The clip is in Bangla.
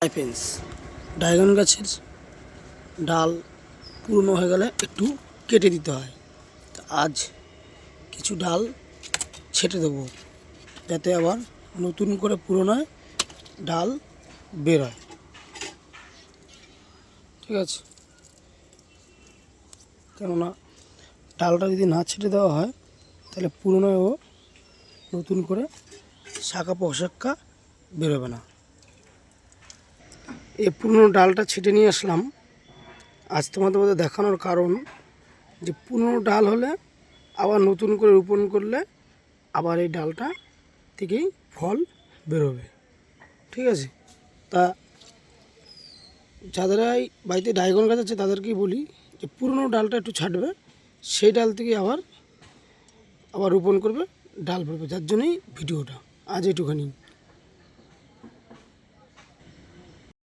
হাই ফ্রেন্ডস, ড্রাগন গাছের ডাল পুরনো হয়ে গেলে একটু কেটে দিতে হয়। তো আজ কিছু ডাল ছেটে দেবো যাতে আবার নতুন করে পুরনো ডাল বের হয়। ঠিক আছে, কেননা ডালটা যদি না ছেটে দেওয়া হয় তাহলে পুরনো ও নতুন করে শাখা প্রশাখা বেরোবে না। এই পুরনো ডালটা ছেটে নিয়ে আসলাম আজ তোমাদের মধ্যে দেখানোর কারণ যে পুরনো ডাল হলে আবার নতুন করে রোপণ করলে আবার এই ডালটা থেকেই ফল বেরোবে। ঠিক আছে, তা যাদের এই বাড়িতে ড্রাগন গাছ আছে তাদেরকেই বলি যে পুরনো ডালটা একটু ছাঁটবে, সেই ডাল থেকে আবার রোপণ করবে, ডাল বেরোবে। যার জন্যই ভিডিওটা আজ এটুখানি।